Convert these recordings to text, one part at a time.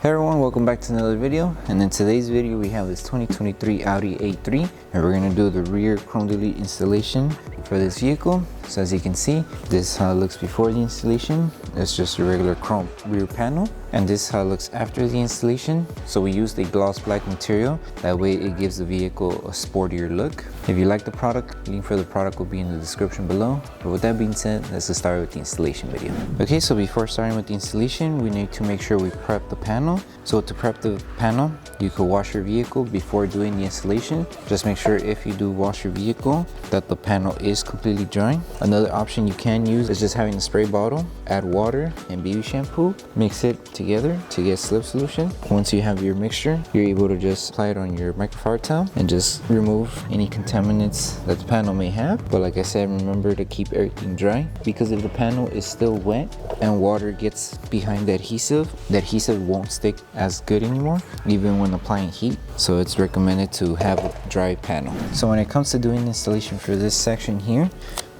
Hey everyone, welcome back to another video. And in today's video we have this 2023 Audi A3 and we're going to do the rear chrome delete installation for this vehicle. So as you can see, this is how it looks before the installation. It's just a regular chrome rear panel, and this is how it looks after the installation. So we used a gloss black material, that way it gives the vehicle a sportier look. If you like the product, link for the product will be in the description below. But with that being said, let's get started with the installation video. Okay, so before starting with the installation, we need to make sure we prep the panel. So to prep the panel, you could wash your vehicle before doing the installation. Just make sure if you do wash your vehicle that the panel is completely dry. Another option you can use is just having a spray bottle, add water and baby shampoo, mix it together to get slip solution. Once you have your mixture, you're able to just apply it on your microfiber towel and just remove any contaminants that the panel may have. But like I said, remember to keep everything dry, because if the panel is still wet and water gets behind the adhesive won't stick as good anymore, even when applying heat. So it's recommended to have a dry panel. So when it comes to doing the installation for this section here,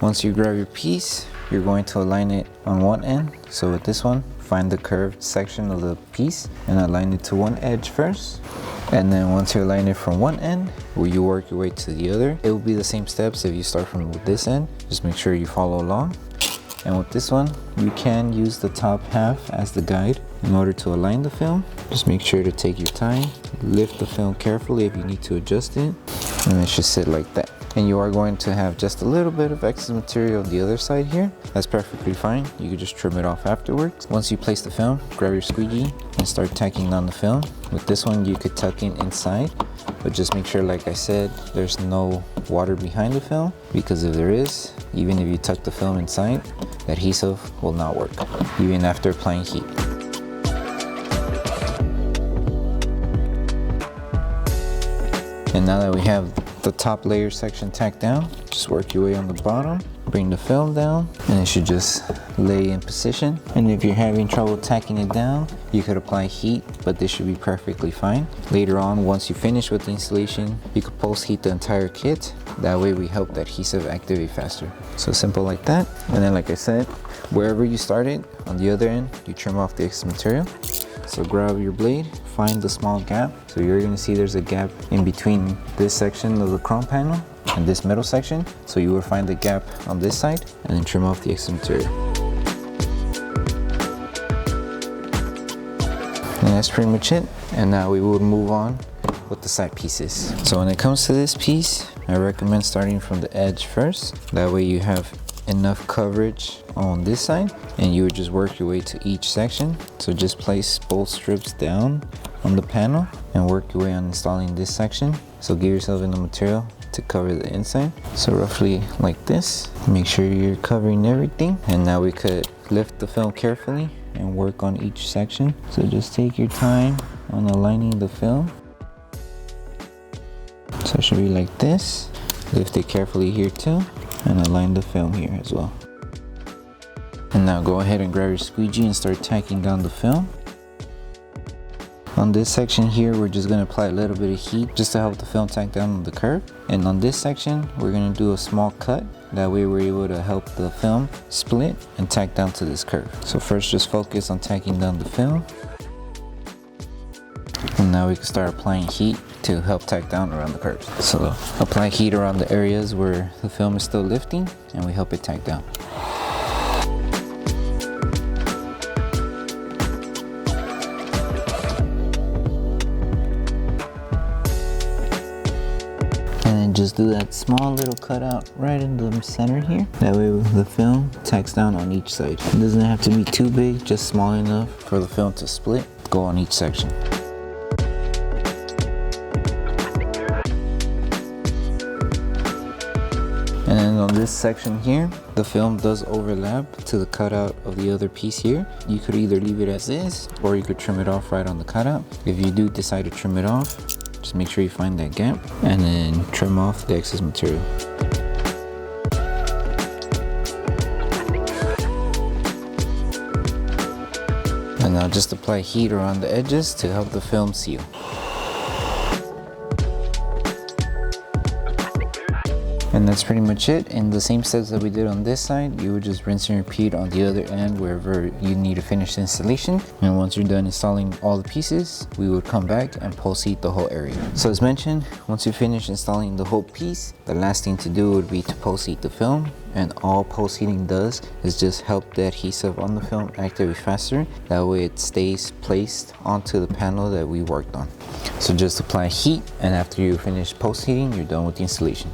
once you grab your piece, you're going to align it on one end. So with this one, find the curved section of the piece and align it to one edge first. And then once you align it from one end, where you work your way to the other, it will be the same steps if you start from this end. Just make sure you follow along. And with this one, you can use the top half as the guide in order to align the film. Just make sure to take your time, lift the film carefully if you need to adjust it, and it should sit like that. And you are going to have just a little bit of excess material on the other side here. That's perfectly fine. You can just trim it off afterwards. Once you place the film, grab your squeegee and start tacking down the film. With this one, you could tuck in inside, but just make sure, like I said, there's no water behind the film, because if there is, even if you tuck the film inside, the adhesive will not work, even after applying heat. And now that we have the top layer section tacked down, just work your way on the bottom, bring the film down, and it should just lay in position. And if you're having trouble tacking it down, you could apply heat, but this should be perfectly fine. Later on, once you finish with the installation, you could post heat the entire kit. That way we help the adhesive activate faster. So simple like that. And then like I said, wherever you started, on the other end, you trim off the excess material. So grab your blade, find the small gap. So you're gonna see there's a gap in between this section of the chrome panel and this middle section. So you will find the gap on this side and then trim off the excess material. And that's pretty much it. And now we will move on with the side pieces. So when it comes to this piece, I recommend starting from the edge first. That way you have enough coverage on this side, and you would just work your way to each section. So just place both strips down on the panel and work your way on installing this section. So give yourself enough material to cover the inside. So roughly like this. Make sure you're covering everything. And now we could lift the film carefully and work on each section. So just take your time on aligning the film. So it should be like this. Lift it carefully here too, and align the film here as well. And now go ahead and grab your squeegee and start tacking down the film. On this section here, we're just gonna apply a little bit of heat just to help the film tack down on the curve. And on this section, we're gonna do a small cut. That way we're able to help the film split and tack down to this curve. So first just focus on tacking down the film. And now we can start applying heat to help tack down around the curves. So apply heat around the areas where the film is still lifting, and we help it tack down. And then just do that small little cutout right in the center here. That way the film tacks down on each side. It doesn't have to be too big, just small enough for the film to split, go on each section. And then on this section here, the film does overlap to the cutout of the other piece here. You could either leave it as is, or you could trim it off right on the cutout. If you do decide to trim it off, just make sure you find that gap and then trim off the excess material. And now just apply heat around the edges to help the film seal. And And that's pretty much it. And the same steps that we did on this side, you would just rinse and repeat on the other end wherever you need to finish the installation. And once you're done installing all the pieces, we would come back and pulse heat the whole area. So as mentioned, once you finish installing the whole piece, the last thing to do would be to pulse heat the film. And all pulse heating does is just help the adhesive on the film activate faster. That way it stays placed onto the panel that we worked on. So just apply heat, and after you finish pulse heating, you're done with the installation.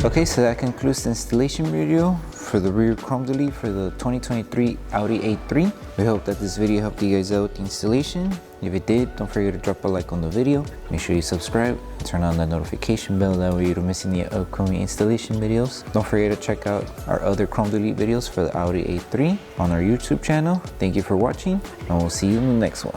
Okay, so that concludes the installation video for the rear chrome delete for the 2023 Audi A3. We hope that this video helped you guys out with the installation. If it did, don't forget to drop a like on the video. Make sure you subscribe and turn on that notification bell, that way you don't miss any upcoming installation videos. Don't forget to check out our other chrome delete videos for the Audi A3 on our YouTube channel. Thank you for watching, and we'll see you in the next one.